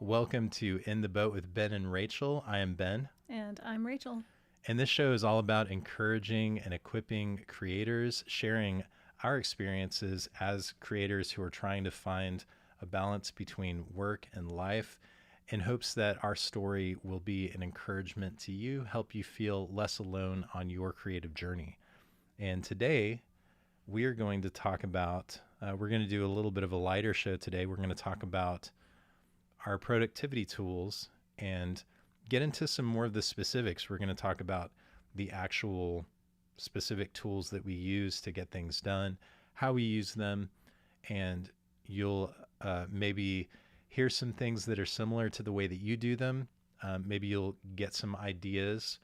Welcome to In the Boat with Ben and Rachel. I am Ben. And I'm Rachel. And this show is all about encouraging and equipping creators, sharing our experiences as creators who are trying to find a balance between work and life in hopes that our story will be an encouragement to you, help you feel less alone on your creative journey. And today, we are going to talk about, we're going to do a little bit of a lighter show today. We're going to talk about our productivity tools and get into some more of the specifics. We're going to talk about the actual specific tools that we use to get things done, how we use them, and you'll maybe hear some things that are similar to the way that you do them. Maybe you'll get some ideas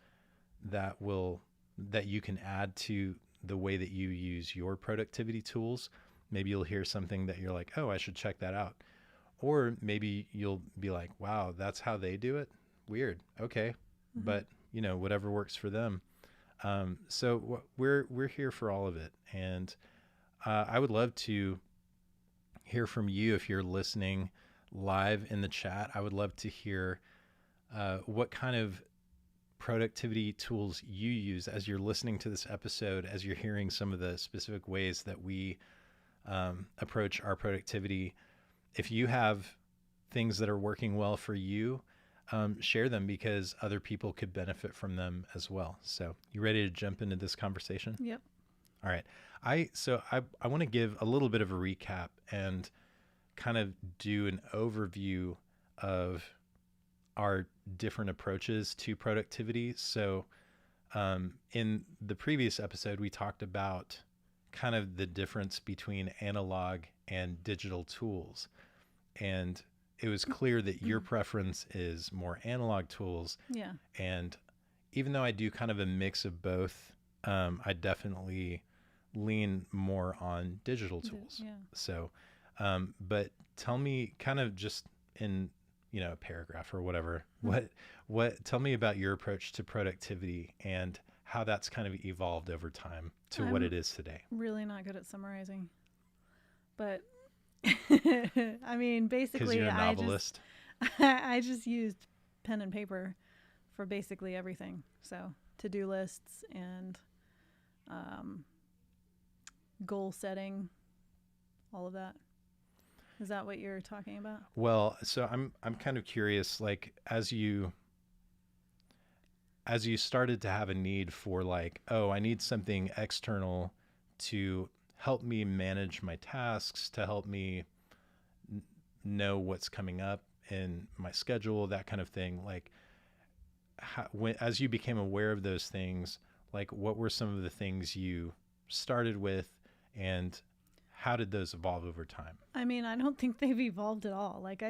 that you can add to the way that you use your productivity tools. Maybe you'll hear something that you're like, oh, I should check that out. Or maybe you'll be like, wow, that's how they do it. Weird. Okay. But whatever works for them. So we're here for all of it. And I would love to hear from you if you're listening live in the chat. I would love to hear what kind of productivity tools you use as you're listening to this episode, as you're hearing some of the specific ways that we approach our productivity. If you have things that are working well for you, share them because other people could benefit from them as well. So you ready to jump into this conversation? Yep. All right. I want to give a little bit of a recap and kind of do an overview of our different approaches to productivity. So in the previous episode, we talked about kind of the difference between analog and digital tools. And it was clear that your preference is more analog tools. Yeah. And even though I do kind of a mix of both, I definitely lean more on digital tools. Yeah. So, but tell me kind of just in, a paragraph or whatever, tell me about your approach to productivity and how that's kind of evolved over time to what it is today. Really not good at summarizing. But I mean, Because basically, you're a novelist. I just used pen and paper for basically everything. So to-do lists and goal setting, all of that. Is that what you're talking about? Well, so I'm kind of curious, like as you started to have a need for like, oh, I need something external to help me manage my tasks, to help me know what's coming up in my schedule, that kind of thing. Like as you became aware of those things, like what were some of the things you started with and how did those evolve over time? I mean, I don't think they've evolved at all. Like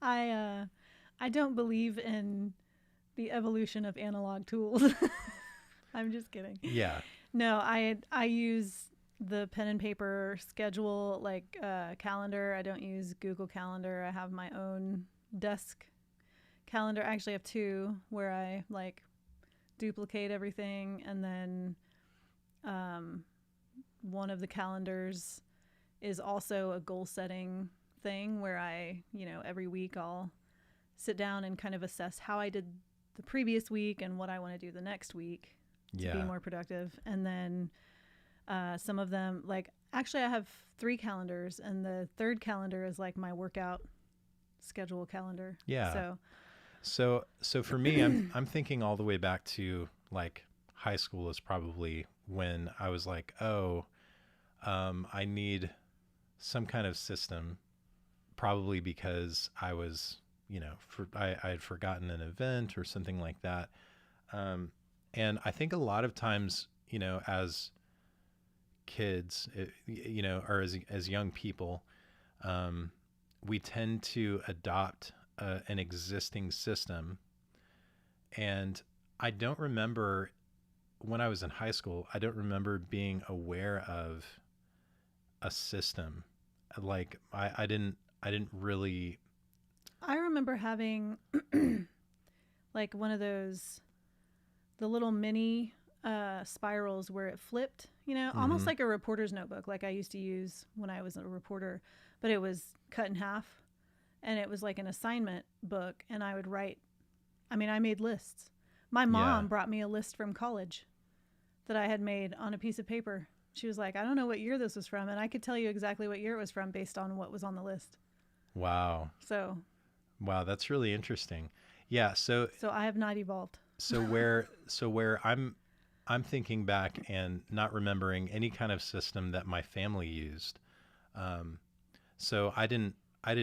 I don't believe in the evolution of analog tools. I'm just kidding. Yeah. No, I use the pen and paper schedule, like calendar. I don't use Google Calendar. I have my own desk calendar. I actually have two where I like duplicate everything, and then one of the calendars is also a goal setting thing where I, every week I'll sit down and kind of assess how I did the previous week and what I want to do the next week to be more productive. And then some of them, like actually I have 3 calendars, and the third calendar is like my workout schedule calendar. Yeah. So for me, I'm thinking all the way back to like high school is probably when I was like, oh, I need some kind of system, probably because I was, I had forgotten an event or something like that. And I think a lot of times, as kids, or as young people, we tend to adopt an existing system. And I don't remember when I was in high school, I don't remember being aware of a system. Like I didn't really. I remember having like one of those, the little mini spirals where it flipped, almost like a reporter's notebook, like I used to use when I was a reporter, but it was cut in half. and it was like an assignment book, and I would write. I mean, I made lists. My Yeah. mom brought me a list from college that I had made on a piece of paper. She was like, I don't know what year this was from, and I could tell you exactly what year it was from based on what was on the list. Wow. So, Wow, that's really interesting. Yeah, so so I have not evolved. where I'm thinking back and not remembering any kind of system that my family used. Um, so I didn't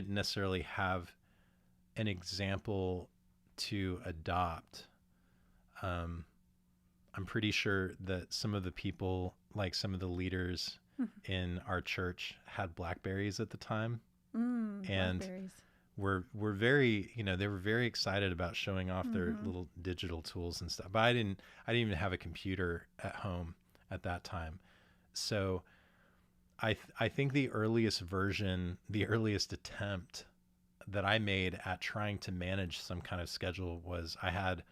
necessarily have an example to adopt. Um, I'm pretty sure that some of the people, like some of the leaders in our church, had Blackberries at the time, and Blackberries. were very, they were very excited about showing off their Mm-hmm. little digital tools and stuff. But I didn't even have a computer at home at that time. So I think the earliest version, the earliest attempt that I made at trying to manage some kind of schedule was I had,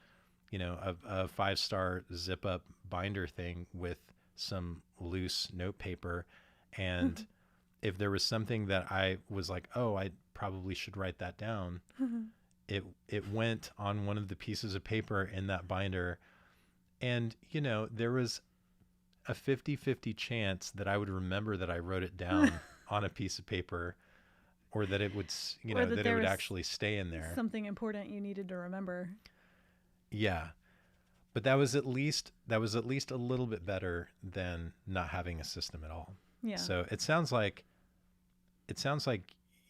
a 5-star zip up binder thing with some loose notepaper. And if there was something that I was like, oh, I probably should write that down, it went on one of the pieces of paper in that binder. And, there was a 50-50 chance that I would remember that I wrote it down on a piece of paper, or that it would, Or that that it there would was actually stay in there. something important you needed to remember. Yeah. But that was at least a little bit better than not having a system at all. Yeah. So it sounds like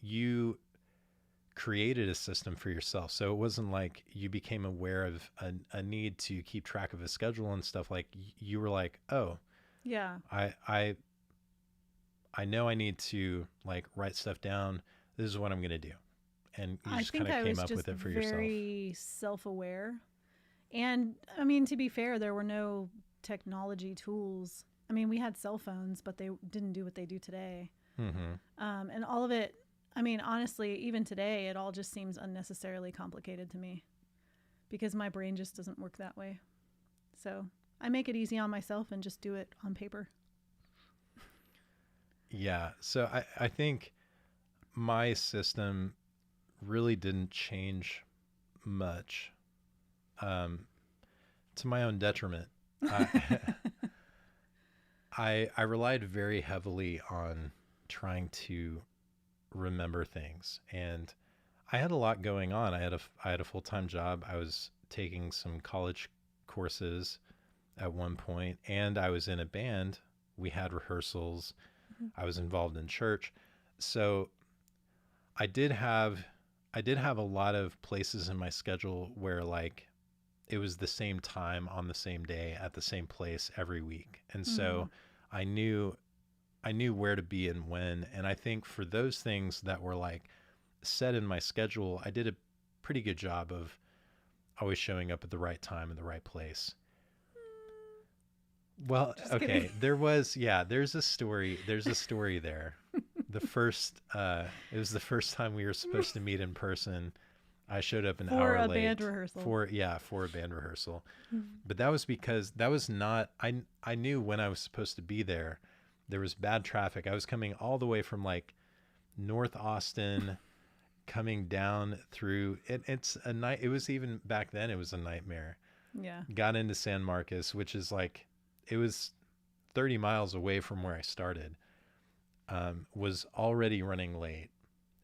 you created a system for yourself. So it wasn't like you became aware of a need to keep track of a schedule and stuff. Like you were like, oh, Yeah. I know I need to like write stuff down. This is what I'm going to do. And you I just kind think of I came was up just with it for yourself. very self-aware. And I mean, to be fair, there were no technology tools. I mean, we had cell phones, but they didn't do what they do today. Mm-hmm. And all of it, I mean, honestly, even today, it all just seems unnecessarily complicated to me because my brain just doesn't work that way. So I make it easy on myself and just do it on paper. Yeah. So I think my system really didn't change much, to my own detriment. I, I relied very heavily on trying to remember things, and I had a lot going on. I had a full-time job. I was taking some college courses at one point, and I was in a band. We had rehearsals. I was involved in church. So I did have I did have a lot of places in my schedule where like it was the same time on the same day at the same place every week. And Mm-hmm. so I knew I knew where to be and when. And I think for those things that were like set in my schedule, I did a pretty good job of always showing up at the right time in the right place. Well, Just okay, kidding. there's a story there. The first it was the first time we were supposed to meet in person. I showed up an For hour a band late rehearsal. for a band rehearsal. But that was because that was not I knew when I was supposed to be there. There was bad traffic. I was coming all the way from like North Austin, coming down through it's a night. It was, even back then, it was a nightmare. Yeah. Got into San Marcos, which is like, it was 30 miles away from where I started. Was already running late,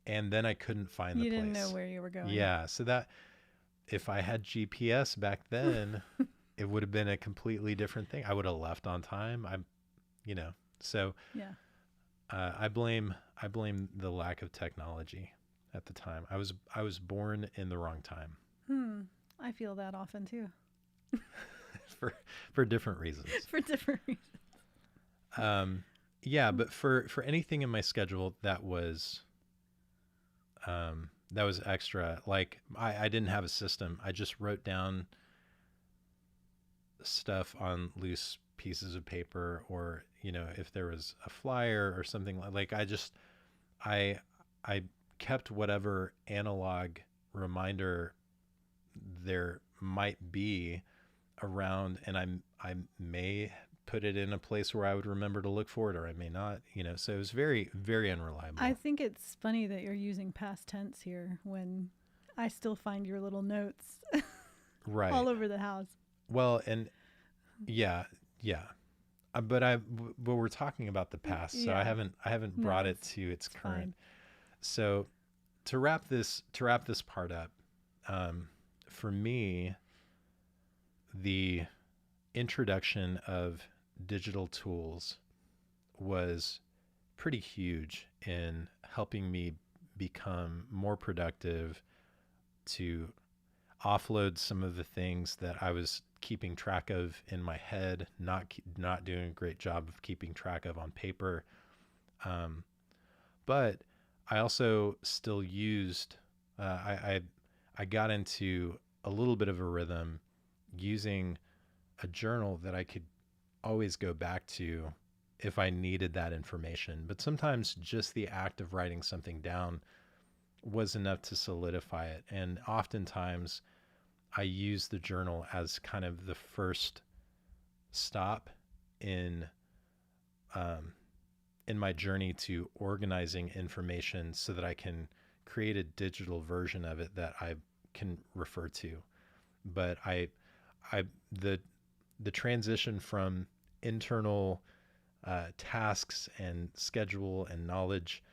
and then I couldn't find the You didn't know place. where you were going. Yeah, so that, if I had GPS back then, it would have been a completely different thing. I would have left on time. So Yeah. I blame the lack of technology at the time. I was born in the wrong time I feel that often too. for for different reasons. For different reasons. Yeah, but for anything in my schedule that was extra. Like I didn't have a system. I just wrote down stuff on loose pieces of paper, or if there was a flyer or something, like I I kept whatever analog reminder there might be around, and I may put it in a place where I would remember to look for it, or I may not, so it was very, very unreliable. I think it's funny that you're using past tense here when I still find your little notes Right. all over the house. Well, and yeah. But we're talking about the past, so Yeah. I haven't No, brought it to its fine. current. So to wrap this part up, for me, the introduction of digital tools was pretty huge in helping me become more productive, to offload some of the things that I was keeping track of in my head, not doing a great job of keeping track of on paper. But I also still used. I got into a little bit of a rhythm using a journal that I could always go back to if I needed that information. But sometimes just the act of writing something down was enough to solidify it. And oftentimes I use the journal as kind of the first stop in my journey to organizing information so that I can create a digital version of it that I can refer to. But the transition from internal tasks and schedule and knowledge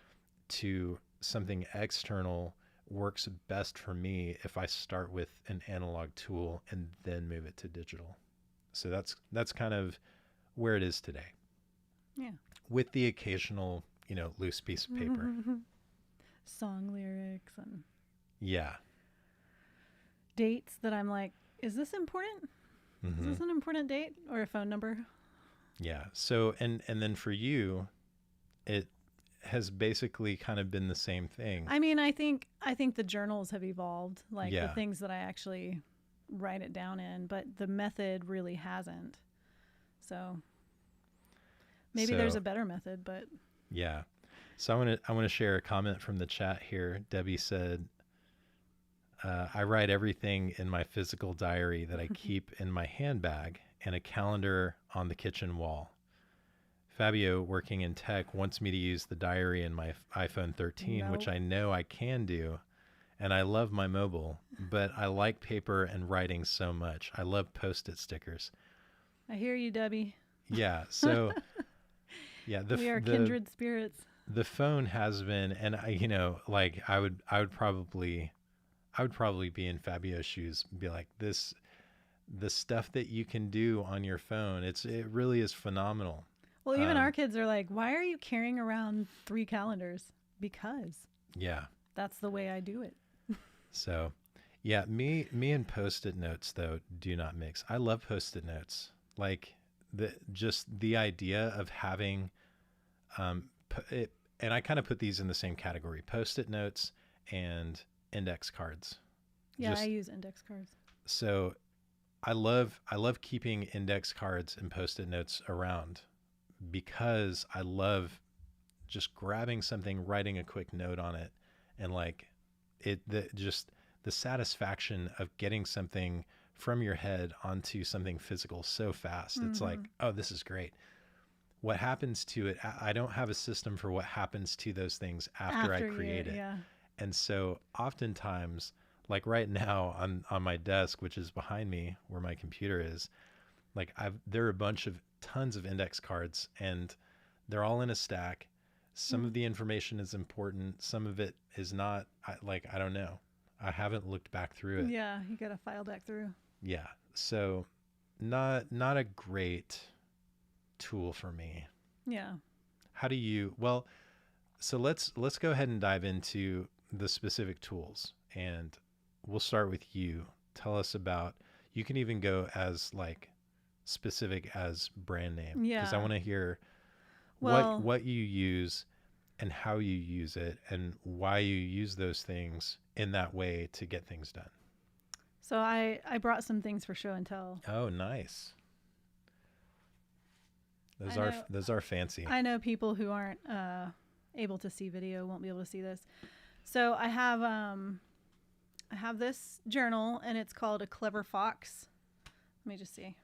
to something external works best for me if I start with an analog tool and then move it to digital. So that's kind of where it is today. Yeah. With the occasional, loose piece of paper. Song lyrics and Yeah. dates that I'm like, is this important? Mm-hmm. Is this an important date or a phone number? Yeah. So, and then for you, it has basically kind of been the same thing. I mean, I think the journals have evolved, like Yeah. the things that I actually write it down in, but the method really hasn't. So maybe there's a better method, but yeah. So I want to share a comment from the chat here. Debbie said, I write everything in my physical diary that I keep in my handbag and a calendar on the kitchen wall. Fabio, working in tech, wants me to use the diary in my iPhone 13, which I know I can do. And I love my mobile, but I like paper and writing so much. I love Post-it stickers. I hear you, Debbie. Yeah. So yeah, We are kindred spirits. The phone has been, and I would probably be in Fabio's shoes and be like, the stuff that you can do on your phone, it really is phenomenal. Well, even our kids are like, why are you carrying around 3 calendars? Because yeah, that's the way I do it. So yeah, me and Post-it notes though do not mix. I love Post-it notes. Like the idea of having it, and I kind of put these in the same category: Post-it notes and index cards. Yeah, I use index cards. So I love keeping index cards and Post-it notes around because I love just grabbing something, writing a quick note on it, and like the satisfaction of getting something from your head onto something physical so fast. Mm-hmm. It's like, oh, this is great. What happens to it? I don't have a system for what happens to those things after I create it. Yeah. And so oftentimes, like right now on my desk, which is behind me where my computer is, like there are tons of index cards, and they're all in a stack. Some of the information is important. Some of it is not. I don't know. I haven't looked back through it. Yeah, you got to file back through. Yeah. So not a great tool for me. Yeah. How do you, well, so let's go ahead and dive into the specific tools, and we'll start with you. Tell us about, you can even go as like specific as brand name. Yeah. Because I want to hear what you use and how you use it and why you use those things in that way to get things done. So I brought some things for show and tell. Oh, nice. Those are fancy. I know people who aren't able to see video won't be able to see this. So I have this journal, and it's called A Clever Fox. Let me just see.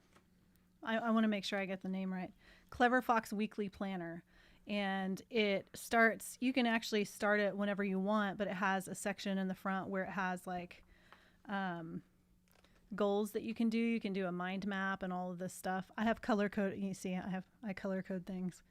I want to make sure I get the name right. Clever Fox Weekly Planner. And it starts, you can actually start it whenever you want, but it has a section in the front where it has like goals that you can do. You can do a mind map and all of this stuff. I have color code. You see, I color code things.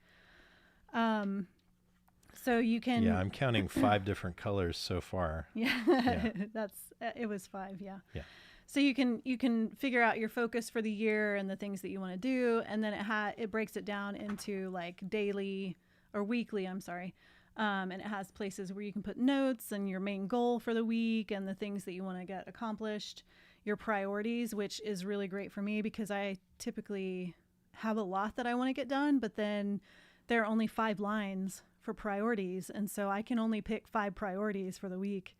So you can. Yeah, I'm counting 5 different colors so far. Yeah, Yeah. it was 5. Yeah. Yeah. So you can figure out your focus for the year and the things that you want to do, and then it breaks it down into like daily or weekly. I'm sorry. And it has places where you can put notes and your main goal for the week and the things that you want to get accomplished, your priorities, which is really great for me because I typically have a lot that I want to get done, but then there are only 5 lines for priorities. And so I can only pick 5 priorities for the week,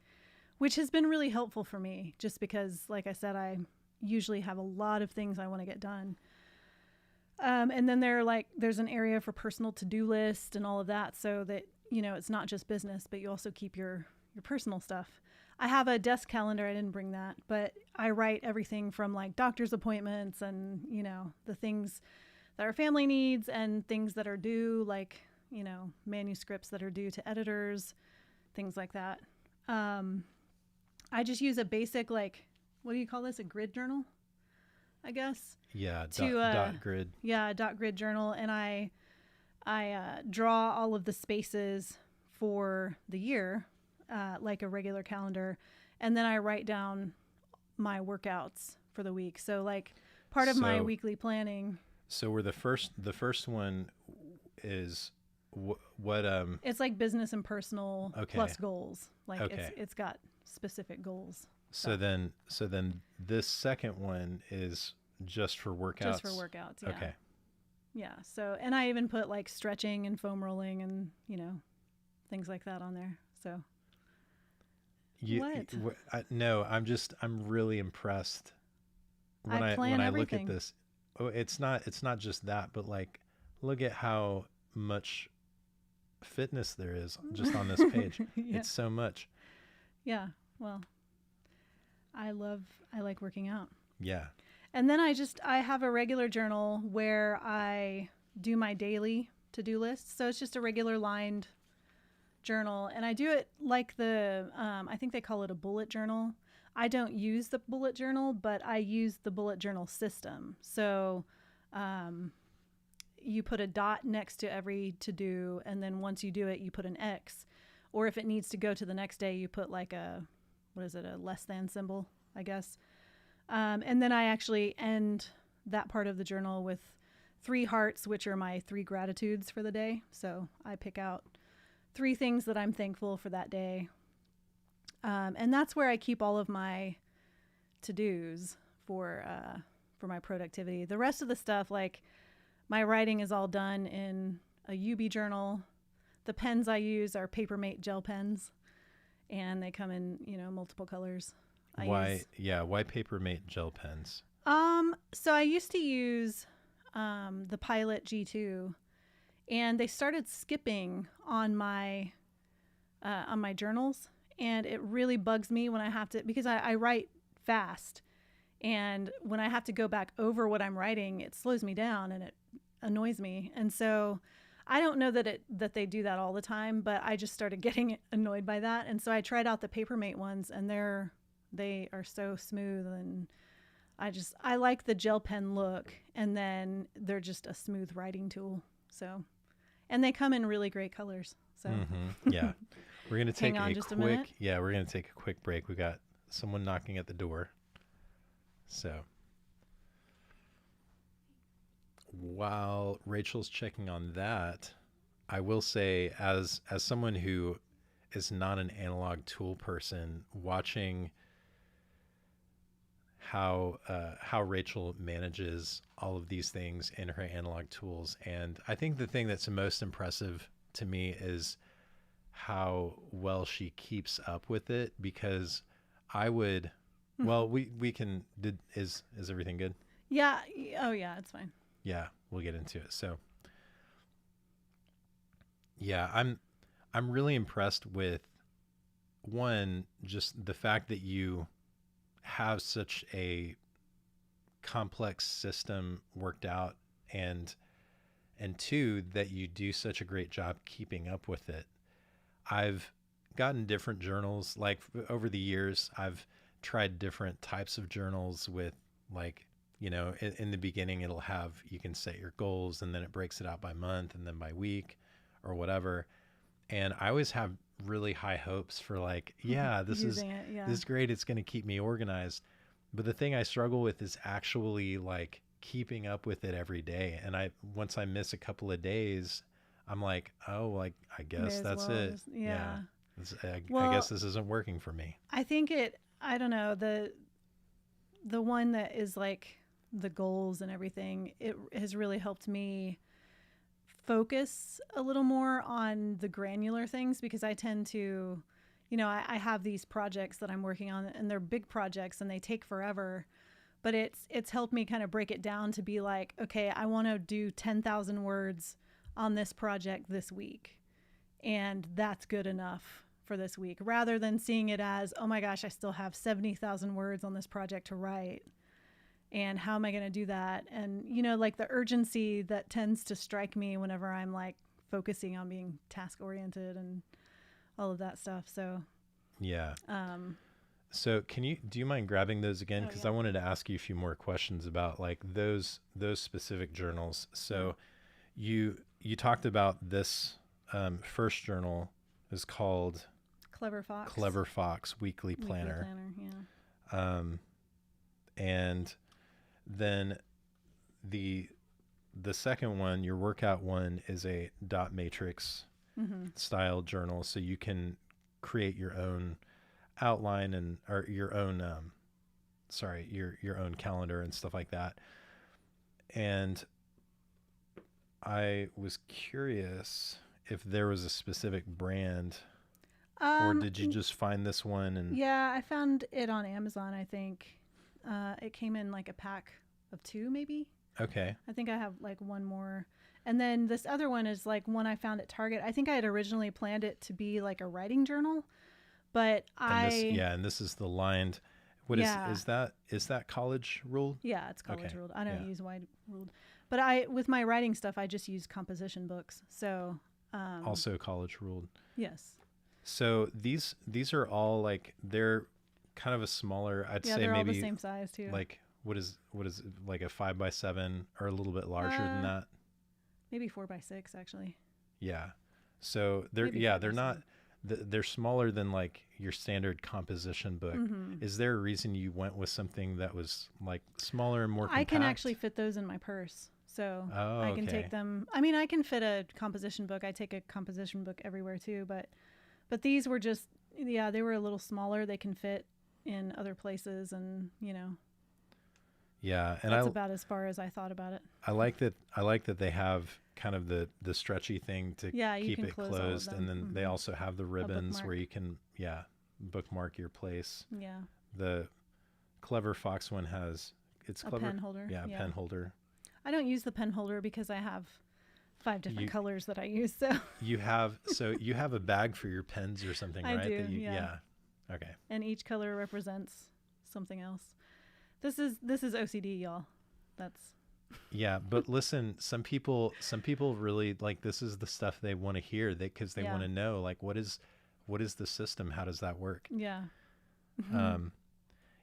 which has been really helpful for me just because, like I said, I usually have a lot of things I want to get done. And then there's an area for personal to-do list and all of that so that, it's not just business, but you also keep your personal stuff. I have a desk calendar. I didn't bring that, but I write everything from like doctor's appointments and, the things that our family needs and things that are due, like, manuscripts that are due to editors, things like that. I just use a basic, like, what do you call this? A grid journal, I guess. Yeah, dot grid. Yeah, dot grid journal. And I draw all of the spaces for the year, like a regular calendar. And then I write down my workouts for the week. So like part of my weekly planning. So we're the first one is what it's like business and personal plus goals. Like okay. it's got specific goals. So then this second one is just for workouts. Just for workouts. Yeah. Okay. Yeah. So, and I even put like stretching and foam rolling and, things like that on there. So. No, I'm really impressed when I look at this. Oh, it's not just that, but like, look at how much fitness there is just on this page. Yeah. It's so much. Yeah. Well, I like working out. Yeah. And then I have a regular journal where I do my daily to-do list. So it's just a regular lined journal. And I do it like I think they call it a bullet journal. I don't use the bullet journal, but I use the bullet journal system. So you put a dot next to every to-do, and then once you do it, you put an X. Or if it needs to go to the next day, you put like a less than symbol, I guess. And then I actually end that part of the journal with 3 hearts, which are my 3 gratitudes for the day. So I pick out 3 things that I'm thankful for that day. And that's where I keep all of my to-dos for my productivity. The rest of the stuff, like my writing is all done in a UB journal. The pens I use are Papermate gel pens, and they come in, multiple colors. Why Papermate gel pens? So I used to use the Pilot G2, and they started skipping on my journals, and it really bugs me when I have to, because I write fast, and when I have to go back over what I'm writing, it slows me down and it annoys me. And so I don't know that they do that all the time, but I just started getting annoyed by that. And so I tried out the Papermate ones, and they are so smooth, and I like the gel pen look, and then they're just a smooth writing tool. So, and they come in really great colors. So yeah, we're going to take we're going to take a quick break. We got someone knocking at the door. So while Rachel's checking on that, I will say as someone who is not an analog tool person, watching how Rachel manages all of these things in her analog tools. And I think the thing that's most impressive to me is how well she keeps up with it, because I would, well, is everything good? Yeah. Oh yeah, it's fine. Yeah, we'll get into it. So yeah, I'm really impressed with, one, just the fact that you have such a complex system worked out, and two, that you do such a great job keeping up with it. I've gotten different journals, like over the years. I've tried different types of journals with, like, in the beginning it'll have, you can set your goals, and then it breaks it out by month and then by week or whatever. And I always have really high hopes for, like, yeah, this is Using it, yeah. this is great. It's going to keep me organized. But the thing I struggle with is actually, like, keeping up with it every day. And once I miss a couple of days, I'm like, oh, like, I May guess as that's well it. just- yeah. I Well, guess this isn't working for me. I think I don't know, the one that is like the goals and everything, it has really helped me focus a little more on the granular things, because I tend to, I have these projects that I'm working on, and they're big projects and they take forever, but it's helped me kind of break it down to be like, okay, I want to do 10,000 words on this project this week, and that's good enough for this week, rather than seeing it as, oh my gosh, I still have 70,000 words on this project to write, and how am I going to do that? And like the urgency that tends to strike me whenever I'm like focusing on being task oriented and all of that stuff. So Yeah. So do you mind grabbing those again? Oh, Because yeah. I wanted to ask you a few more questions about, like, those specific journals. So you talked about this first journal is called Clever Fox. Clever Fox Weekly Weekly Planner. yeah. And then the second one, your workout one, is a dot matrix style journal, so you can create your own outline or your own your own calendar and stuff like that. And I was curious if there was a specific brand, or did you just find this one? And Yeah, I found it on Amazon, I think. It came in like a pack of 2, maybe. okay, I think I have like one more. And then this other one is like one I found at Target. I think I had originally planned it to be like a writing journal, but and this is the lined. What Yeah. is that college ruled? Yeah, it's college Okay, ruled. I don't yeah. use wide ruled. But with my writing stuff, I just use composition books. So, Also college ruled. yes. So these are all, like, they're kind of a smaller, I'd Yeah, say they're all maybe the same size too. like, what is it, like a 5x7 or a little bit larger than that? Maybe 4x6 actually. Yeah. So they're Maybe they're 5x7. not they're smaller than, like, your standard composition book. Mhm. Is there a reason you went with something that was, like, smaller and more compact? I can actually fit those in my purse. So Oh, I can okay. take them. I mean, I can fit a composition book. I take a composition book everywhere too, but these were just, yeah, they were a little smaller. They can fit in other places, and Yeah, and that's about as far as I thought about it. I like that they have kind of the stretchy thing to Yeah, you keep can it close all of closed, and them. then they Mhm. also have the ribbons where bookmark. you can bookmark your place. Yeah, The Clever Fox one has, it's a clever. pen holder. Yeah, a pen holder. I don't use the pen holder because I have 5 different You- colors that I use. So You have a bag for your pens or something, I right? do, That you, yeah. Okay. and each color represents something else. This is OCD, y'all. That's Yeah, but listen, some people really, like, this is the stuff they want to hear, because they Yeah. want to know, like, what is the system? How does that work? yeah.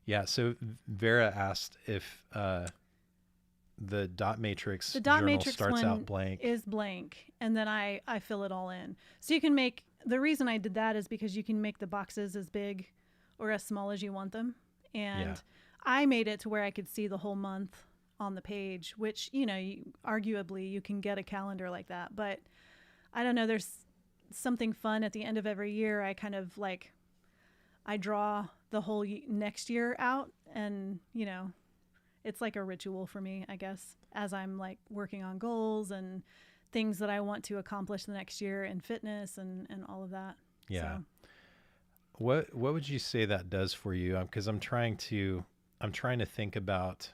Yeah. So Vera asked if the dot matrix The dot journal matrix starts one out blank. is blank, and then I fill it all in. So you can make, the reason I did that is because you can make the boxes as big or as small as you want them. And Yeah. I made it to where I could see the whole month on the page, which, arguably you can get a calendar like that. But I don't know, there's something fun at the end of every year. I kind of like, I draw the whole next year out, and, it's like a ritual for me, I guess, as I'm like working on goals and things that I want to accomplish the next year in fitness and all of that. Yeah. So, What would you say that does for you? Because I'm trying to think about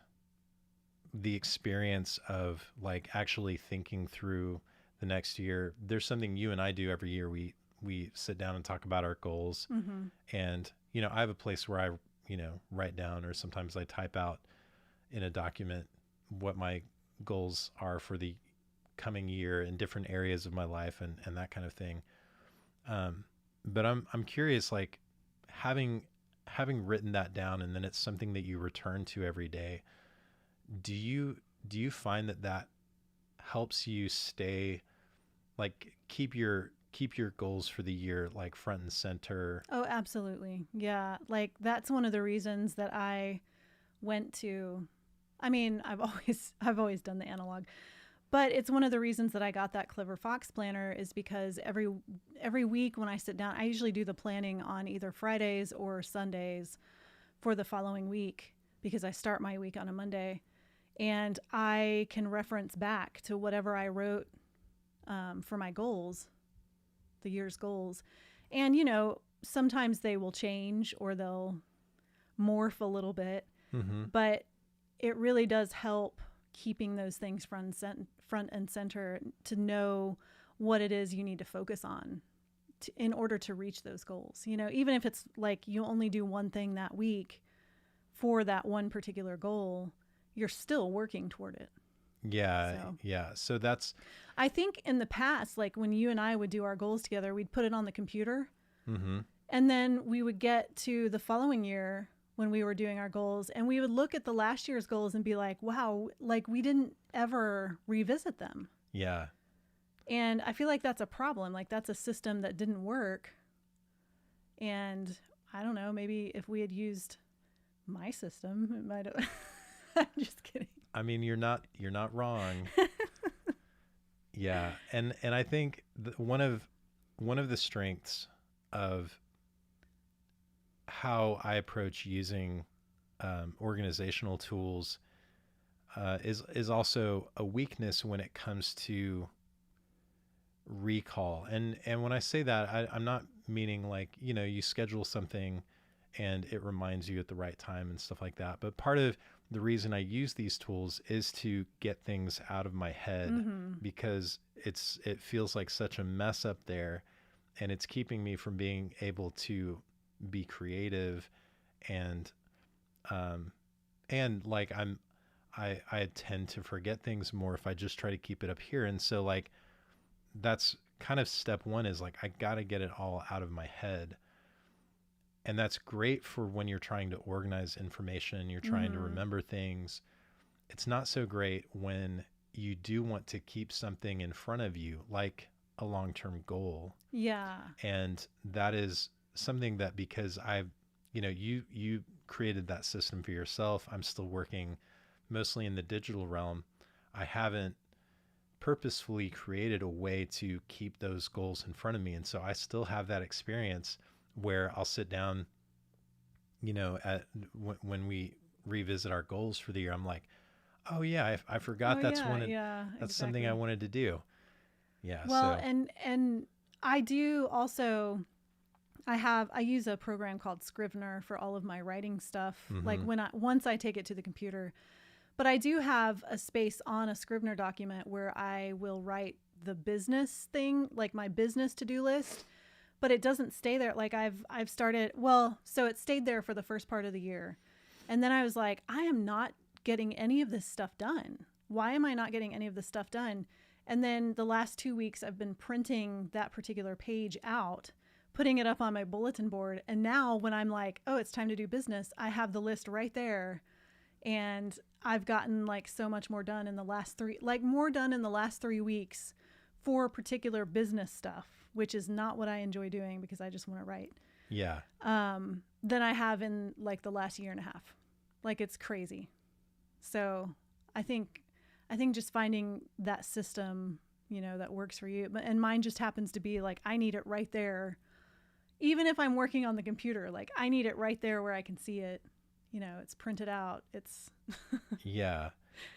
the experience of, like, actually thinking through the next year. There's something you and I do every year. We sit down and talk about our goals, and I have a place where I write down, or sometimes I type out in a document what my goals are for the coming year in different areas of my life and that kind of thing. But I'm curious, like having written that down and then it's something that you return to every day. Do you find that helps you stay like keep your goals for the year like front and center? Oh, absolutely. Yeah. Like that's one of the reasons that I went to, I mean, I've always done the analog, but it's one of the reasons that I got that Clever Fox planner is because every week when I sit down, I usually do the planning on either Fridays or Sundays for the following week because I start my week on a Monday, and I can reference back to whatever I wrote for my goals, the year's goals. And, sometimes they will change or they'll morph a little bit, Mm-hmm. but it really does help keeping those things front and center to know what it is you need to focus on in order to reach those goals. Even if it's like you only do one thing that week for that one particular goal, you're still working toward it. Yeah. So. Yeah. So that's, I think in the past, like when you and I would do our goals together, we'd put it on the computer, mm-hmm. and then we would get to the following year when we were doing our goals, and we would look at the last year's goals and be like, wow, like we didn't ever revisit them. Yeah. And I feel like that's a problem. Like that's a system that didn't work. And I don't know, maybe if we had used my system, it might have. I'm just kidding. I mean, you're not wrong. Yeah. And I think one of the strengths of how I approach using organizational tools is also a weakness when it comes to recall. And when I say that, I'm not meaning like, you schedule something and it reminds you at the right time and stuff like that. But part of the reason I use these tools is to get things out of my head Mm-hmm. because it feels like such a mess up there, and it's keeping me from being able to be creative and like I tend to forget things more if I just try to keep it up here. And so like that's kind of step one is like I got to get it all out of my head. And that's great for when you're trying to organize information, you're trying to Mm-hmm. remember things. It's not so great when you do want to keep something in front of you, like a long-term goal. Yeah. And that is something that because you created that system for yourself. I'm still working mostly in the digital realm. I haven't purposefully created a way to keep those goals in front of me. And so I still have that experience where I'll sit down, when we revisit our goals for the year, I'm like, oh yeah, I forgot Oh, that's yeah, that's something I exactly. wanted to do. Yeah. Well, So, and I do also, I use a program called Scrivener for all of my writing stuff. Like mm-hmm. once I take it to the computer, but I do have a space on a Scrivener document where I will write the business thing, like my business to-do list, but it doesn't stay there. Like I've started, well, so it stayed there for the first part of the year. And then I was like, I am not getting any of this stuff done. Why am I not getting any of this stuff done? And then the last 2 weeks I've been printing that particular page out, putting it up on my bulletin board. And now when I'm like, oh, it's time to do business, I have the list right there. And I've gotten like so much more done in the last last 3 weeks for particular business stuff, which is not what I enjoy doing because I just want to write, Yeah. than I have in like the last year and a half. Like it's crazy. So I think just finding that system, that works for you. And mine just happens to be like, I need it right there. Even if I'm working on the computer, like I need it right there where I can see it. It's printed out. It's Yeah.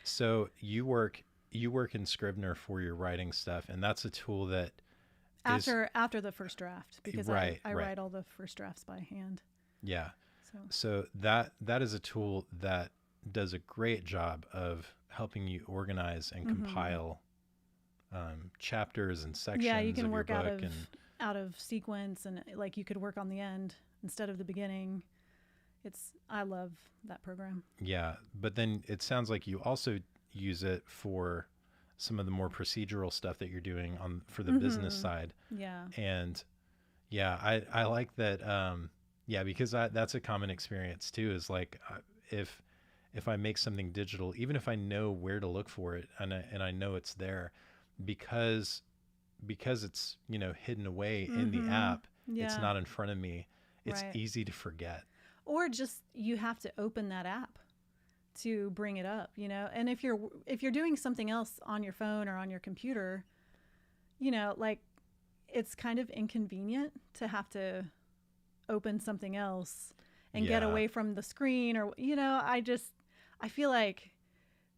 So you work in Scrivener for your writing stuff, and that's a tool that is after the first draft because right, I right. write all the first drafts by hand. Yeah. So So that is a tool that does a great job of helping you organize and mm-hmm. compile chapters and sections yeah, you can of work your book. And out of sequence, and like you could work on the end instead of the beginning. I love that program. Yeah, but then it sounds like you also use it for some of the more procedural stuff that you're doing on for the business Mm-hmm. side. Yeah. And yeah, I like that. Yeah, because that's a common experience too. Is like if if I make something digital, even if I know where to look for it and I know it's there, because it's hidden away in the Mm-hmm. app, it's Yeah. not in front of me. It's Right. easy to forget. Or just you have to open that app to bring it up, And if you're doing something else on your phone or on your computer, like it's kind of inconvenient to have to open something else and get Yeah, away from the screen or I feel like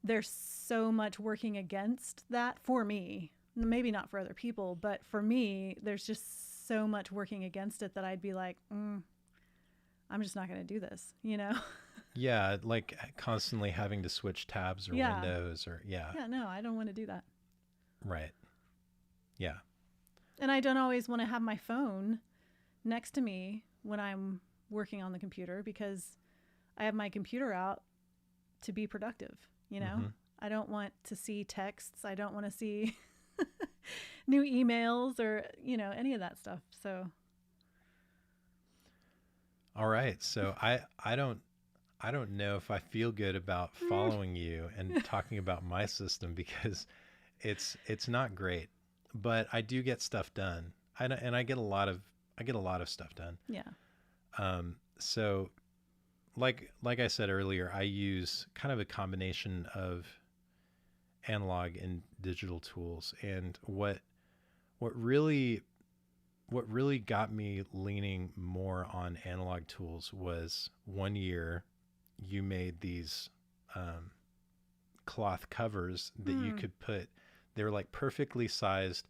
there's so much working against that for me. Maybe not for other people, but for me, there's just so much working against it that I'd be like, I'm just not going to do this. yeah, like constantly having to switch tabs or Yeah. windows or yeah, Yeah, no, I don't want to do that. right. Yeah. And I don't always want to have my phone next to me when I'm working on the computer because I have my computer out to be productive. Hmm. I don't want to see texts. I don't want to see new emails or, any of that stuff. So, All right. So I don't know if I feel good about following you and talking about my system because it's not great, but I do get stuff done. And I get a lot of stuff done. yeah. So like I said earlier, I use kind of a combination of analog and digital tools. And what really what really got me leaning more on analog tools was one year you made these um, cloth covers that you Hmm. could put. They were like perfectly sized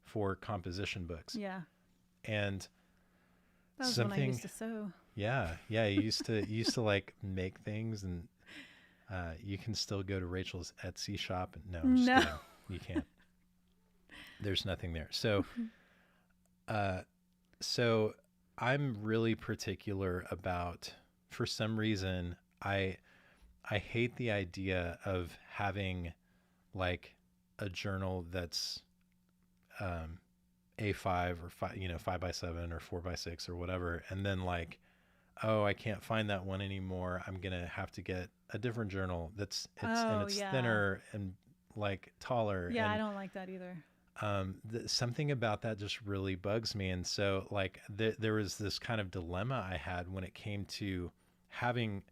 for composition books. Yeah. And That was when I used something, to sew. yeah, you used to like make things, and you can still go to Rachel's Etsy shop. No, I'm just No. kidding. You can't. There's nothing there. Uh, so I'm really particular about, for some reason, I hate the idea of having like a journal that's um, A5 or 5 by 7 or 4 by 6 or whatever, and then like, oh, I can't find that one anymore. I'm gonna have to get a different journal Oh, it's yeah. thinner and like taller. Yeah, I And don't like that either. something about that just really bugs me. And so like there was this kind of dilemma I had when it came to having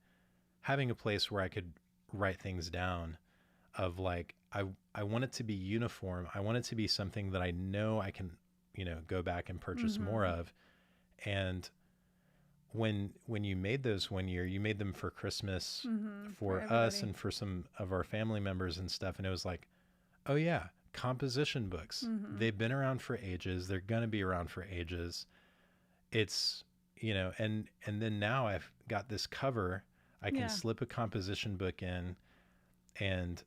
a place where I could write things down, of like I want it to be uniform. I want it to be something that I know I can, go back and purchase more Mm-hmm. of. And when you made those one year, you made them for Christmas Mm-hmm. For for us everybody. and for some of our family members and stuff. And it was like, oh yeah, composition books. Mm-hmm. They've been around for ages. They're going to be around for ages. It's, and then now I've got this cover. I can Yeah. slip a composition book in and,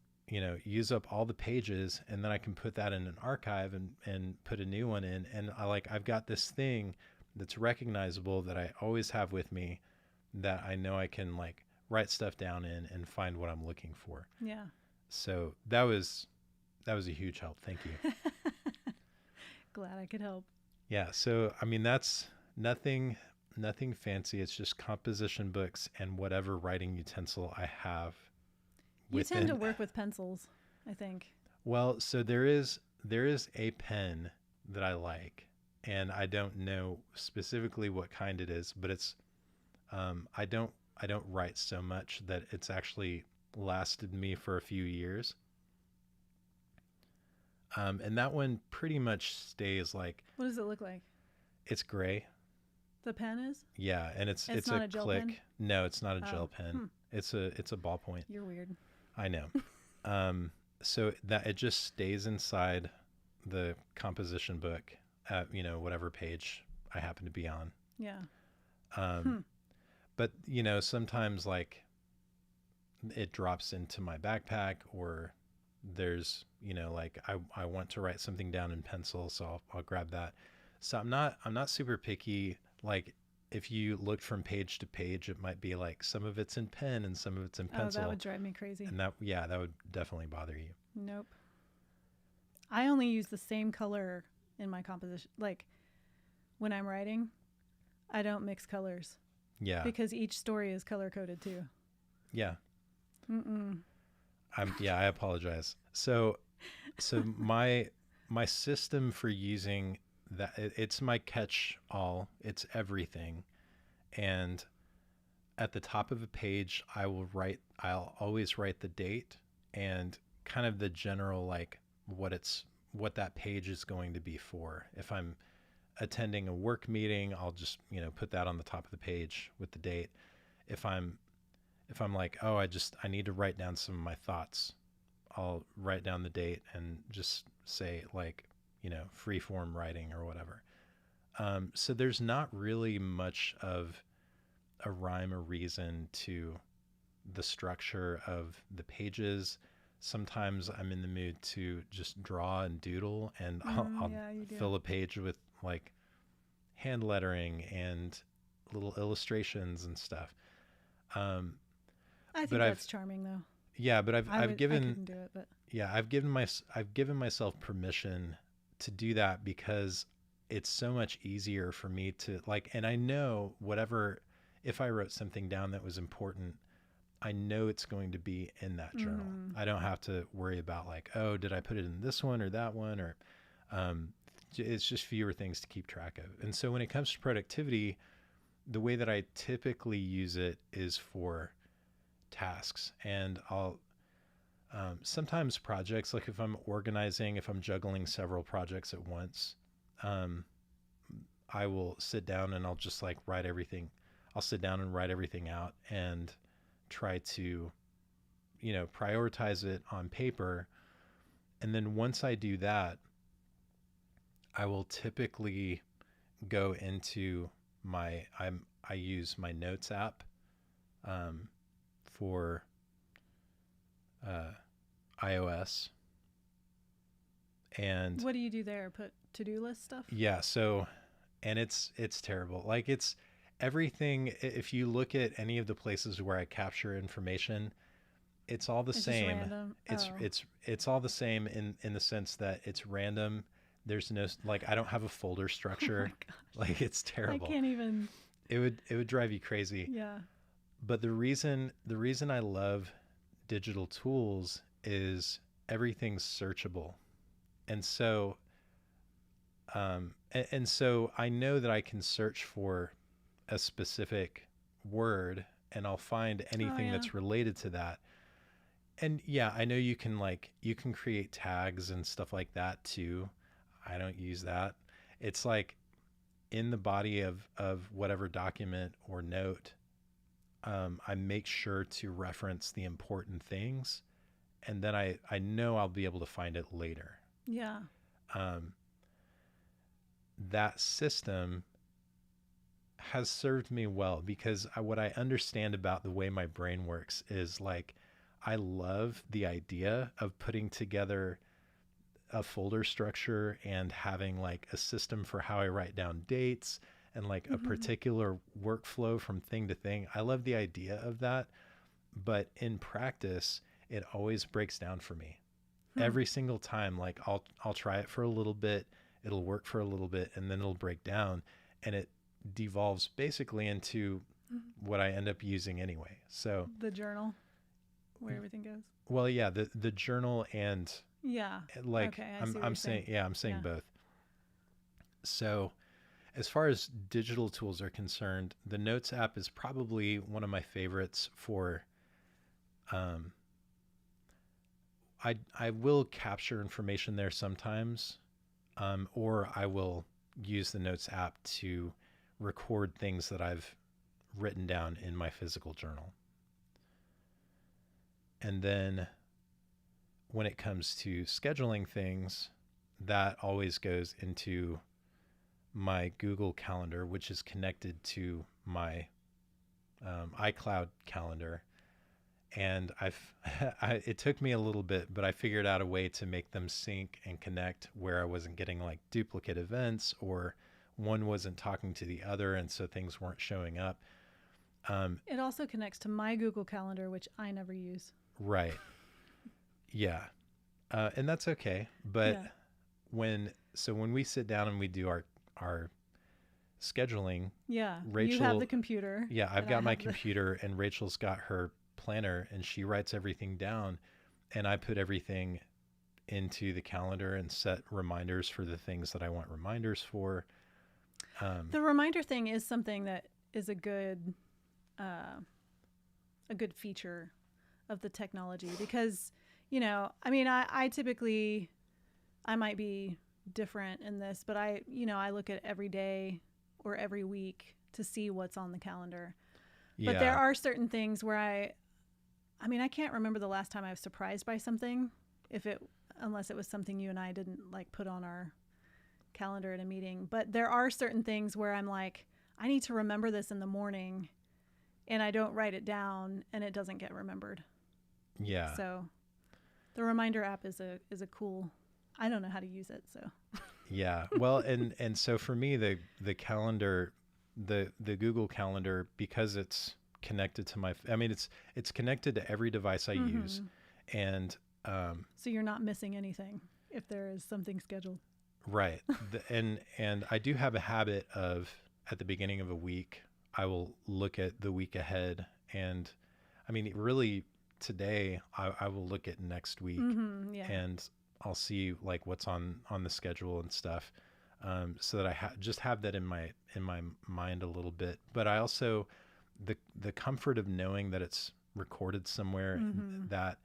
use up all the pages, and then I can put that in an archive and put a new one in. And I've got this thing that's recognizable that I always have with me, that I know I can like write stuff down in and find what I'm looking for. Yeah. So that was a huge help. Thank you. Glad I could help. Yeah. So I mean, that's nothing fancy. It's just composition books and whatever writing utensil I have You tend to within. work with pencils, I think. Well, so there is a pen that I like, and I don't know specifically what kind it is, but it's I don't write so much that it's actually lasted me for a few years. And that one pretty much stays like, What does it look like? it's gray. The pen is? Yeah, and It's it's not a a gel pen? click. No, it's not a Oh. gel pen. Hmm. It's a ballpoint. You're weird. I know. So that it just stays inside the composition book at, whatever page I happen to be on. Yeah. Um, Hmm. but sometimes like it drops into my backpack, or there's, like I want to write something down in pencil, so I'll grab that. So I'm not super picky. Like if you looked from page to page, it might be like some of it's in pen and some of it's in Oh, that pencil. would drive me crazy. And that, yeah, that would definitely bother you. Nope. I only use the same color in my composition. Like when I'm writing, I don't mix colors Yeah. because each story is color coded too. Yeah. Mm-mm. I apologize. So my system for using that, it's my catch all, it's everything. And at the top of a page, I'll always write the date and kind of the general, like what that page is going to be for. If I'm attending a work meeting, I'll just, put that on the top of the page with the date. If I'm like, oh, I need to write down some of my thoughts, I'll write down the date and just say like, free form writing or whatever. So there's not really much of a rhyme or reason to the structure of the pages. Sometimes I'm in the mood to just draw and doodle, and I'll Yeah, you do. fill a page with like hand lettering and little illustrations and stuff. I think but that's charming though. Yeah, but I I've couldn't do it, but I've given myself permission to do that because it's so much easier for me to like, and I know whatever, if I wrote something down that was important, I know it's going to be in that journal. I don't have to worry about like, oh, did I put it in this one or that one, or it's just fewer things to keep track of. And so when it comes to productivity, the way that I typically use it is for tasks. And I'll sometimes projects, like if I'm organizing, if I'm juggling several projects at once, I will sit down and I'll just like write everything. I'll sit down and write everything out and try to, prioritize it on paper. And then once I do that, I will typically go into I use my notes app for iOS. And what do you do there? Put to-do list stuff? yeah, so, and it's terrible. Like it's everything. If you look at any of the places where I capture information, it's all the It's just same. random. It's all the same in the sense that it's random. There's no, like, I don't have a folder structure. Oh my gosh. Like it's terrible. I can't even. It would drive you crazy. Yeah. But the reason I love digital tools is everything's searchable. And so and so I know that I can search for a specific word and I'll find anything yeah. that's related to that. And yeah, I know you can create tags and stuff like that too. I don't use that. It's like in the body of whatever document or note, I make sure to reference the important things, and then I know I'll be able to find it later. Yeah. That system has served me well because what I understand about the way my brain works is like, I love the idea of putting together a folder structure and having like a system for how I write down dates and like a particular workflow from thing to thing. I love the idea of that, but in practice, it always breaks down for me. Every single time. Like I'll try it for a little bit, it'll work for a little bit, and then it'll break down, and it devolves basically into what I end up using anyway. So the journal where everything goes. Well, yeah, the journal and yeah, like okay, I'm saying both. So as far as digital tools are concerned, the Notes app is probably one of my favorites for I will capture information there sometimes, or I will use the Notes app to record things that I've written down in my physical journal. And then when it comes to scheduling things, that always goes into my Google Calendar, which is connected to my iCloud calendar. And it took me a little bit, but I figured out a way to make them sync and connect where I wasn't getting like duplicate events or one wasn't talking to the other, and so things weren't showing up. It also connects to my Google Calendar, which I never use. Right. Yeah. And that's okay. But Yeah. when we sit down and we do our scheduling, Yeah. You Rachel, have the computer. yeah, I've and got I my have the- computer and Rachel's got her planner, and she writes everything down, and I put everything into the calendar and set reminders for the things that I want reminders for. The reminder thing is something that is a good feature of the technology, because, I mean, I typically, I might be different in this, but I look at every day or every week to see what's on the calendar. But there are certain things where I mean, I can't remember the last time I was surprised by something, unless it was something you and I didn't like put on our calendar at a meeting. But there are certain things where I'm like, I need to remember this in the morning, and I don't write it down, and it doesn't get remembered. Yeah. So the reminder app is a cool, I don't know how to use it, so. Yeah. Well, and so for me, the calendar, the Google Calendar, because it's connected to it's connected to every device I use. And so you're not missing anything if there is something scheduled. right. And I do have a habit of, at the beginning of a week, I will look at the week ahead. And I mean, really today, I will look at next week, Yeah. and I'll see like what's on the schedule and stuff, so that I just have that in my mind a little bit. But I also, the comfort of knowing that it's recorded somewhere, that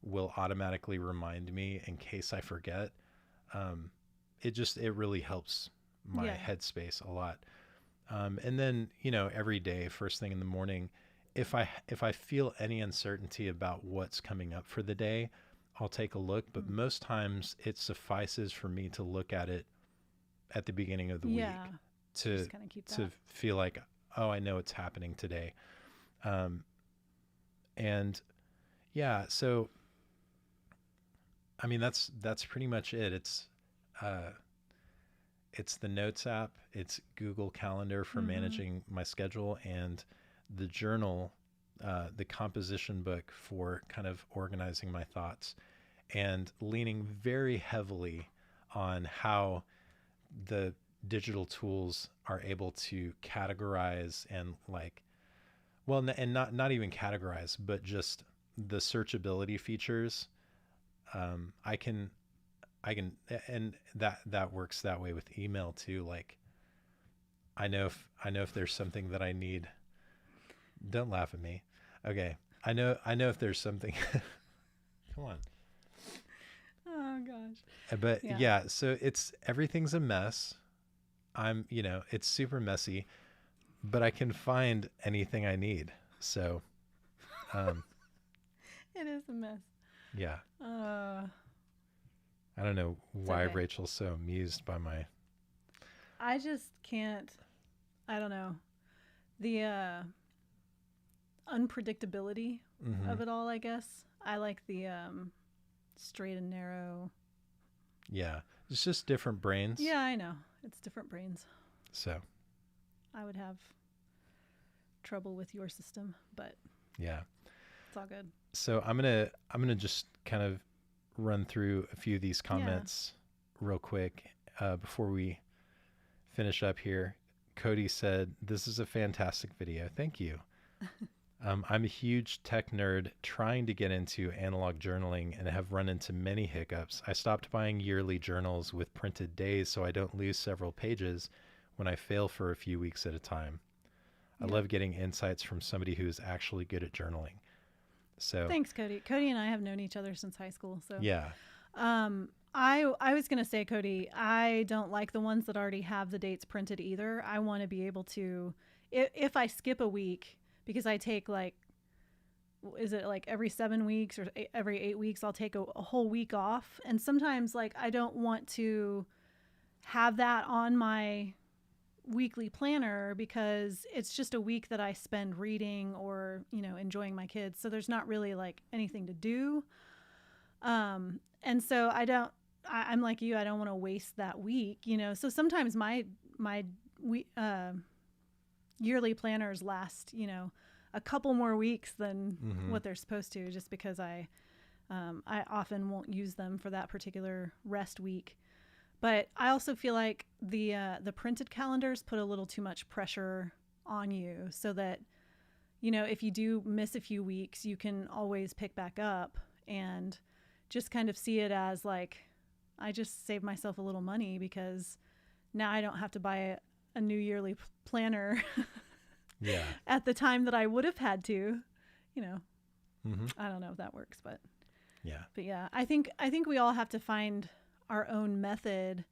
will automatically remind me in case I forget. It really helps my headspace a lot. And then, every day, first thing in the morning, if I feel any uncertainty about what's coming up for the day, I'll take a look. But most times it suffices for me to look at it at the beginning of the week to just kinda keep that. feel like, oh, I know it's happening today. And yeah, so I mean, that's pretty much it. It's the Notes app, it's Google Calendar for managing my schedule, and the journal, the composition book for kind of organizing my thoughts, and leaning very heavily on how the digital tools are able to categorize and and not even categorize, but just the searchability features. I can, and that works that way with email too. Like, I know if there's something that I need. Don't laugh at me. Okay. I know if there's something. Come on. Oh gosh. But yeah, so everything's a mess. It's super messy, but I can find anything I need. So, It is a mess. yeah. I don't know why okay. Rachel's so amused by my. I just can't, I don't know. The unpredictability of it all, I guess. I like the straight and narrow. Yeah. It's just different brains. Yeah, I know. It's different brains. So. I would have trouble with your system, but yeah, it's all good. So I'm gonna just kind of run through a few of these comments real quick before we finish up here. Cody said, "This is a fantastic video. Thank you." I'm a huge tech nerd trying to get into analog journaling and have run into many hiccups. I stopped buying yearly journals with printed days so I don't lose several pages when I fail for a few weeks at a time. I love getting insights from somebody who's actually good at journaling. So thanks, Cody. Cody and I have known each other since high school. So yeah. I was going to say, Cody, I don't like the ones that already have the dates printed either. I want to be able to, if I skip a week, because I take is it like every 7 weeks or every 8 weeks, I'll take a whole week off. And sometimes I don't want to have that on my weekly planner because it's just a week that I spend reading or, enjoying my kids. So there's not really anything to do. And so I'm like you, I don't want to waste that week, So sometimes my my we yearly planners last, a couple more weeks than what they're supposed to, just because I often won't use them for that particular rest week. But I also feel like the printed calendars put a little too much pressure on you, so that, if you do miss a few weeks, you can always pick back up and just kind of see it as like, I just saved myself a little money because now I don't have to buy a new yearly planner Yeah. at the time that I would have had to, I don't know if that works, but yeah, I think we all have to find our own method,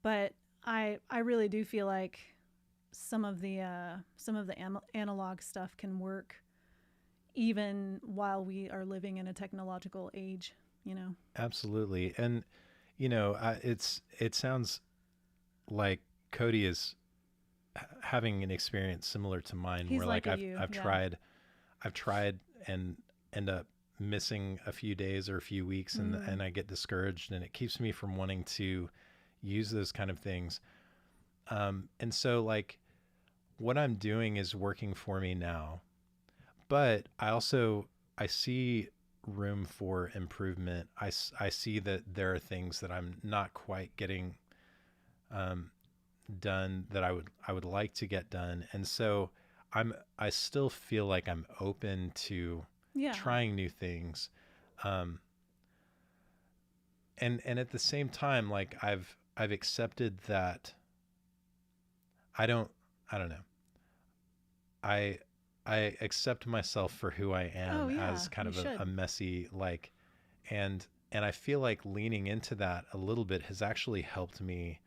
but I really do feel like some of the analog stuff can work even while we are living in a technological age, Absolutely. And, it sounds like Cody is having an experience similar to mine. He's where like I've yeah. tried and end up missing a few days or a few weeks, and I get discouraged, and it keeps me from wanting to use those kind of things. And so like what I'm doing is working for me now, but I see room for improvement. I see that there are things that I'm not quite getting done that I would like to get done. And so I still feel like I'm open to trying new things. And at the same time, like I've accepted that I don't know. I accept myself for who I am as kind of a messy, like, and I feel like leaning into that a little bit has actually helped me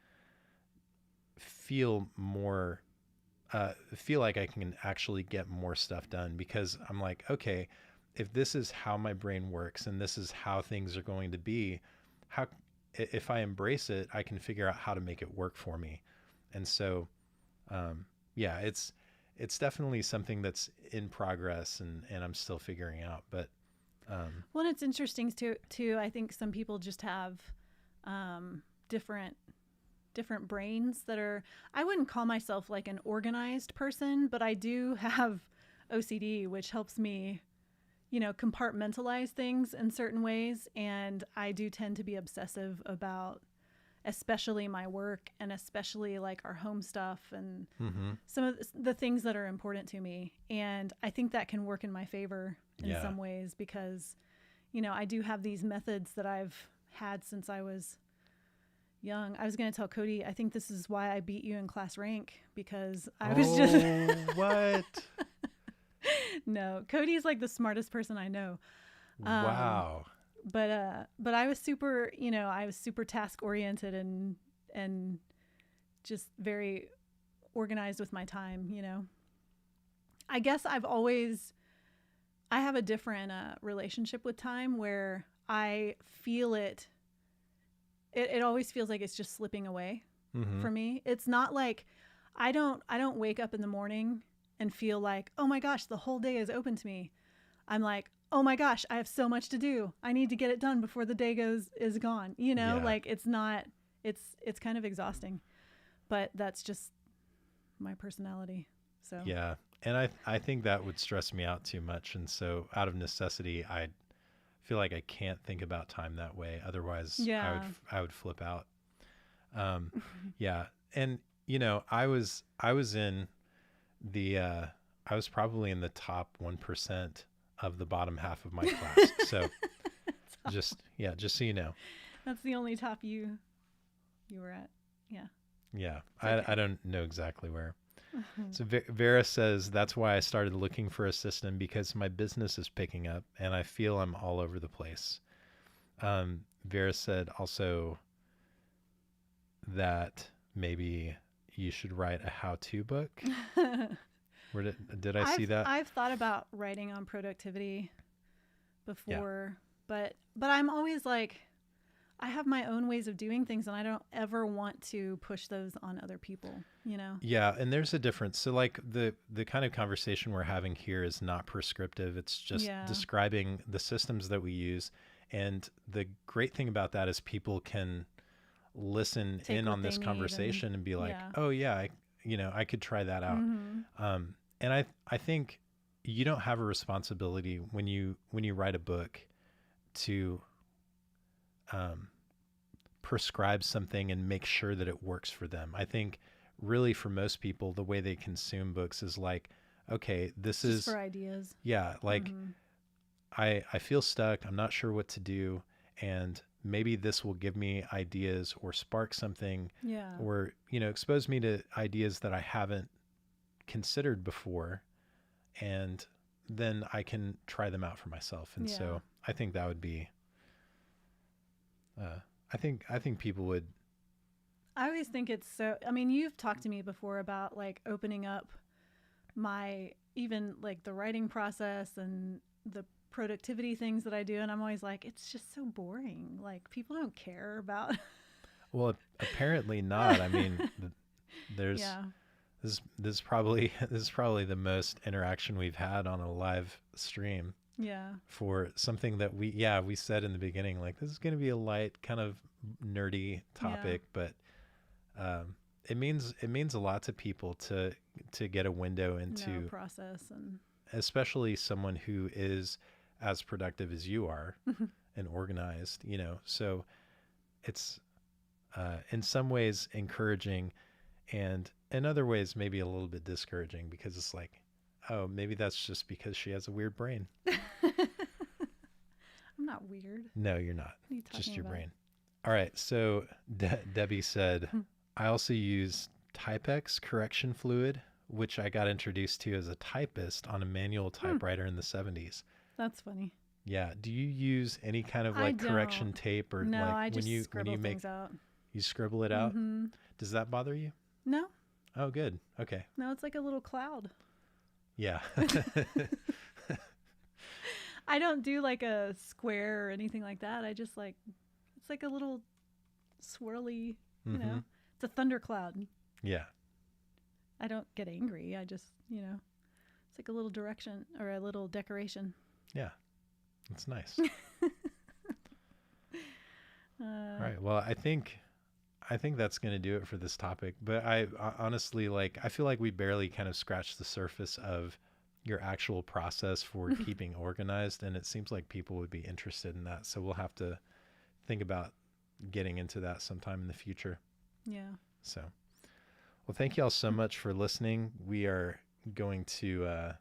feel more, feel like I can actually get more stuff done, because I'm like, okay, if this is how my brain works and this is how things are going to be, if I embrace it, I can figure out how to make it work for me. And so, it's definitely something that's in progress, and I'm still figuring out, but, well, it's interesting too. I think some people just have, different brains that are, I wouldn't call myself like an organized person, but I do have OCD, which helps me, compartmentalize things in certain ways. And I do tend to be obsessive about especially my work, and especially like our home stuff and some of the things that are important to me. And I think that can work in my favor in some ways, because, I do have these methods that I've had since I was young. I was going to tell Cody, I think this is why I beat you in class rank, because I was just what? No, Cody's like the smartest person I know. Wow. But I was super, I was super task oriented and just very organized with my time, I guess I have a different relationship with time, where I feel it always feels like it's just slipping away for me. It's not like I don't wake up in the morning and feel like, oh my gosh, the whole day is open to me. I'm like, oh my gosh, I have so much to do. I need to get it done before the day is gone. Like it's kind of exhausting, but that's just my personality. So yeah. And I think that would stress me out too much. And so out of necessity, I feel like I can't think about time that way. Otherwise I would flip out. Yeah. And I was in I was probably in the top 1% of the bottom half of my class. So just so you know. That's the only top you were at. Yeah. Yeah. Okay. I don't know exactly where. So Vera says, that's why I started looking for a system, because my business is picking up and I feel I'm all over the place. Vera said also that maybe you should write a how-to book. Where did I see that? I've thought about writing on productivity before, but I'm always like, I have my own ways of doing things, and I don't ever want to push those on other people, Yeah. And there's a difference. So like the kind of conversation we're having here is not prescriptive. It's just describing the systems that we use. And the great thing about that is people can listen Take in what on they this need conversation and be like, yeah. oh yeah, I could try that out. And I think you don't have a responsibility when you write a book to prescribe something and make sure that it works for them. I think really for most people, the way they consume books is like, okay, this Just is for ideas. yeah, like I feel stuck. I'm not sure what to do. And maybe this will give me ideas or spark something Yeah. or, expose me to ideas that I haven't considered before. And then I can try them out for myself. And Yeah. so I think that would be, I think people would. I always think it's so, I mean, you've talked to me before about like opening up my, even like the writing process and the productivity things that I do. And I'm always like, it's just so boring. Like people don't care about. Well, apparently not. I mean, there's, Yeah. this is probably the most interaction we've had on a live stream Yeah. for something that we said in the beginning, like this is going to be a light kind of nerdy topic, but it means a lot to people to get a window into process, and especially someone who is as productive as you are and organized, so it's in some ways encouraging, and in other ways maybe a little bit discouraging, because it's like, oh, maybe that's just because she has a weird brain. I'm not weird. No, you're not. What are you Just talking your about? brain. All right. So Debbie said, I also use Typex correction fluid, which I got introduced to as a typist on a manual typewriter in the 70s. That's funny. Yeah. Do you use any kind of I like correction don't. tape or No, like I just when you scribble make things out. you scribble it out? Mm-hmm. Does that bother you? No, Oh, good. Okay. no, it's like a little cloud. Yeah. I don't do like a square or anything like that. I just like, it's like a little swirly, Mhm. it's a thundercloud. Yeah. I don't get angry. I just, it's like a little direction or a little decoration. Yeah. That's nice. Uh, All right. Well, I think that's going to do it for this topic. But I honestly, like, I feel like we barely kind of scratched the surface of your actual process for keeping organized. And it seems like people would be interested in that. So we'll have to think about getting into that sometime in the future. Yeah. So, well, thank you all so much for listening. We are going to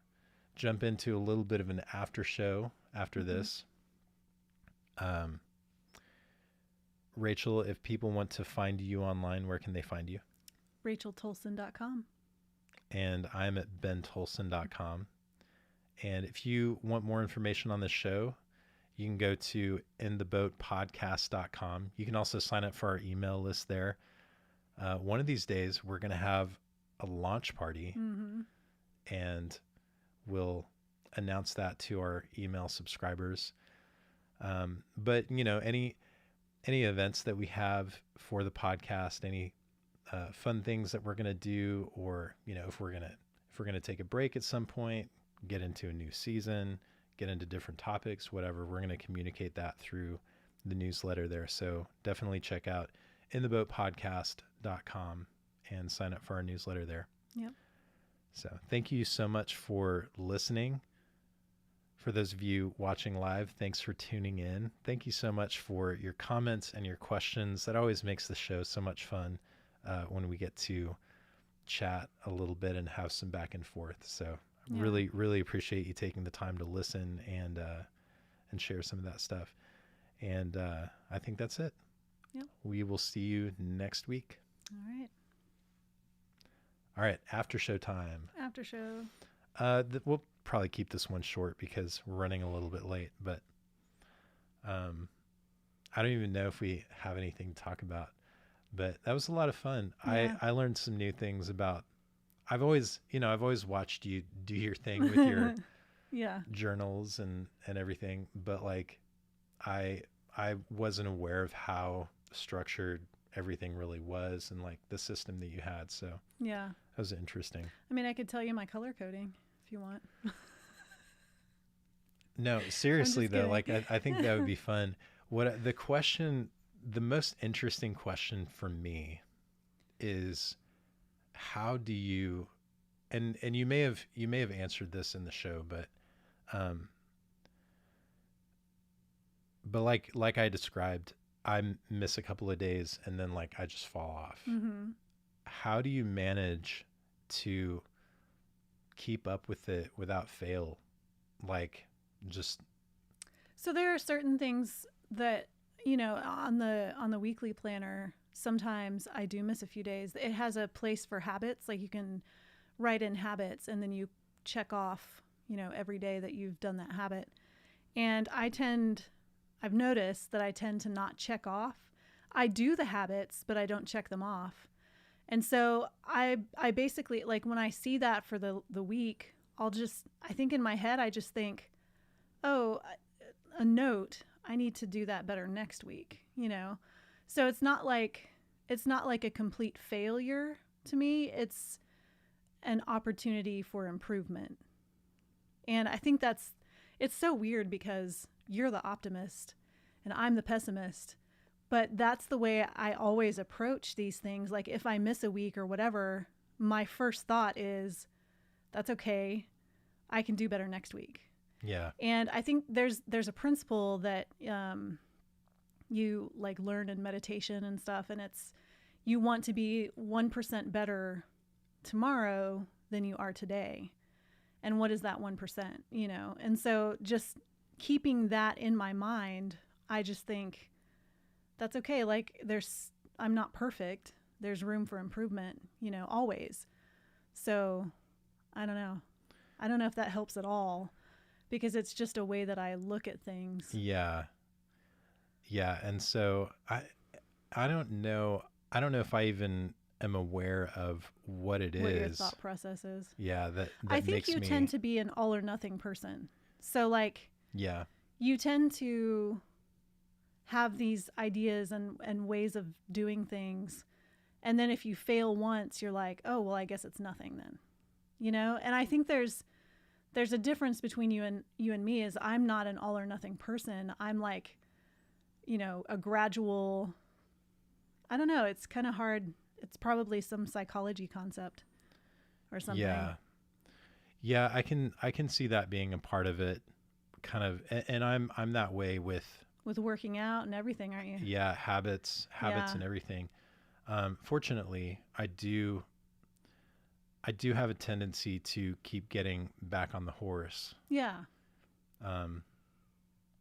jump into a little bit of an after show after this. Rachel, if people want to find you online, where can they find you? RachelTolson.com. And I'm at bentolson.com. And if you want more information on the show, you can go to intheboatpodcast.com. You can also sign up for our email list there. One of these days, we're going to have a launch party, and we'll announce that to our email subscribers. But, any events that we have for the podcast, any fun things that we're going to do, or, if we're going to take a break at some point, get into a new season, get into different topics, whatever, we're going to communicate that through the newsletter there. So definitely check out intheboatpodcast.com and sign up for our newsletter there. Yep. So thank you so much for listening. For those of you watching live, thanks for tuning in. Thank you so much for your comments and your questions. That always makes the show so much fun when we get to chat a little bit and have some back and forth. So Yeah. really, really appreciate you taking the time to listen and share some of that stuff. And I think that's it. Yep. We will see you next week. All right. All right. After show time. After show. We'll probably keep this one short because we're running a little bit late, but I don't even know if we have anything to talk about, but that was a lot of fun. Yeah. I learned some new things about, I've always watched you do your thing with your Yeah. journals and everything, but like I wasn't aware of how structured everything really was and like the system that you had. So Yeah. that was interesting. I mean, I could tell you my color coding if you want. No, seriously though, kidding. like I think that would be fun. What the question the most interesting question for me is how do you, and you may have answered this in the show, um but like I described, I miss a couple of days and then like I just fall off. Mm-hmm. How do you manage to keep up with it without fail? Like just So there are certain things that, on the weekly planner, sometimes I do miss a few days. It has a place for habits, like you can write in habits and then you check off, every day that you've done that habit. And I've noticed that I tend to not check off. I do the habits, but I don't check them off. And so I basically, like, when I see that for the week, I think in my head, I just think, oh, a note, I need to do that better next week. So it's not like a complete failure to me. It's an opportunity for improvement. And I think it's so weird because you're the optimist and I'm the pessimist. But that's the way I always approach these things. Like if I miss a week or whatever, my first thought is, that's okay. I can do better next week. yeah. And I think there's a principle that you like learn in meditation and stuff, and it's you want to be 1% better tomorrow than you are today. And what is that 1%? And so just keeping that in my mind, I just think that's okay. Like I'm not perfect. There's room for improvement, always. So I don't know. I don't know if that helps at all, because it's just a way that I look at things. Yeah. Yeah. And so I don't know if I even am aware of what it What is. your thought process is. Yeah, that I think makes you me tend to be an all or nothing person. So like yeah. you tend to have these ideas and ways of doing things. And then if you fail once, you're like, oh, well, I guess it's nothing then. And I think there's a difference between you and me is I'm not an all or nothing person. I'm like, a gradual, I don't know. It's kind of hard. It's probably some psychology concept or something. Yeah. Yeah, I can see that being a part of it, kind of, and I'm that way with working out and everything, aren't you? yeah, habits Yeah. and everything. Fortunately, I do have a tendency to keep getting back on the horse. Yeah.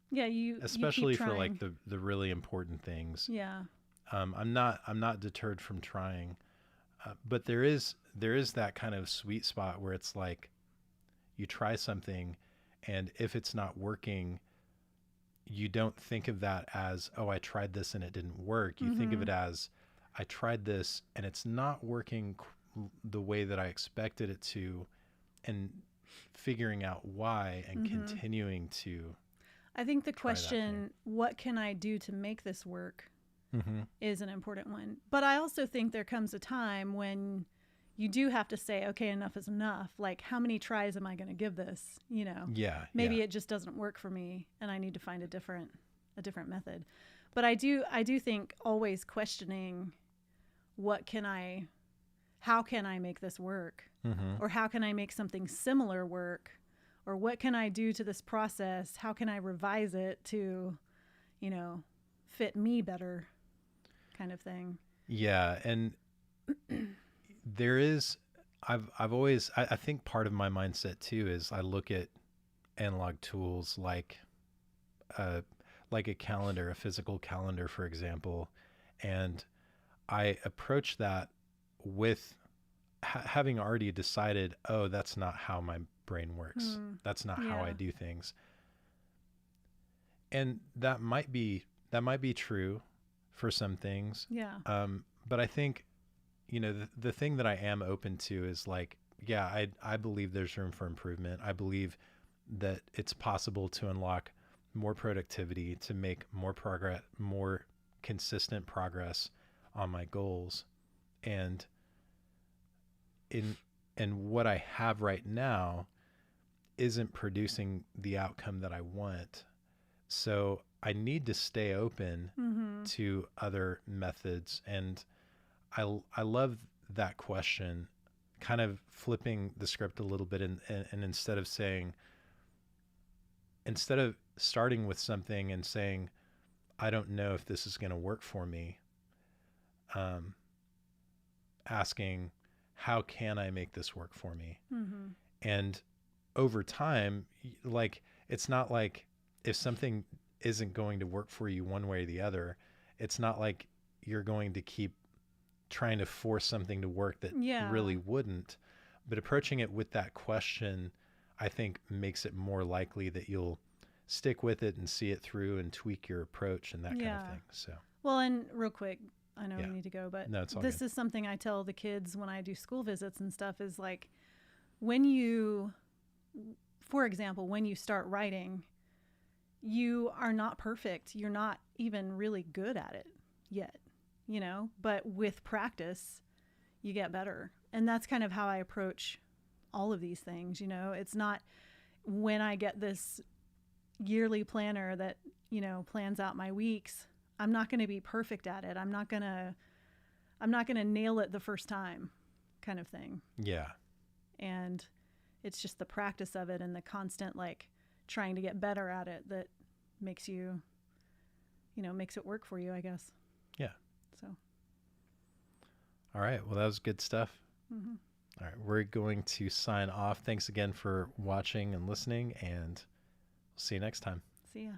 Yeah, you Especially keep for like trying. the really important things. Yeah. I'm not deterred from trying, but there is that kind of sweet spot where it's like you try something, and if it's not working, you don't think of that as, oh, I tried this and it didn't work. You think of it as, I tried this and it's not working the way that I expected it to, and figuring out why and continuing to. I think the try that question, what can I do to make this work, Mm-hmm. is an important one. But I also think there comes a time when you do have to say, okay, enough is enough. Like, how many tries am I going to give this? Yeah. Maybe it just doesn't work for me and I need to find a different method. But I do think always questioning, how can I make this work? Mm-hmm. Or how can I make something similar work? Or what can I do to this process? How can I revise it to, fit me better, kind of thing? Yeah, and there is. I've always. I think part of my mindset too is I look at analog tools like a calendar, a physical calendar, for example, and I approach that with having already decided, oh, that's not how my brain works. That's not how I do things. And that might be true for some things. Yeah. But I think, the thing that I am open to is like, yeah, I believe there's room for improvement. I believe that it's possible to unlock more productivity, to make more progress, more consistent progress on my goals. And what I have right now isn't producing the outcome that I want. So I need to stay open Mm-hmm. to other methods. And I love that question, kind of flipping the script a little bit, and instead of saying, instead of starting with something and saying, I don't know if this is going to work for me, um, asking, how can I make this work for me? Mm-hmm. And over time, like, it's not like if something isn't going to work for you one way or the other, it's not like you're going to keep trying to force something to work that Yeah. really wouldn't. But approaching it with that question, I think, makes it more likely that you'll stick with it and see it through and tweak your approach and that kind of Yeah. thing. So, Well, and real quick, I know Yeah. we need to go, but no, it's all this good. is something I tell the kids when I do school visits and stuff is like, when you, for example, when you start writing, you are not perfect. You're not even really good at it yet, you know, but with practice, you get better. And that's kind of how I approach all of these things, you know. It's not when I get this yearly planner that, you know, plans out my weeks, I'm not going to be perfect at it. I'm not going to nail it the first time kind of thing. Yeah. And it's just the practice of it and the constant like trying to get better at it that makes you, you know, makes it work for you, I guess. Yeah. So, All right. Well, that was good stuff. mm-hmm. All right. We're going to sign off. Thanks again for watching and listening, and we'll see you next time. See ya.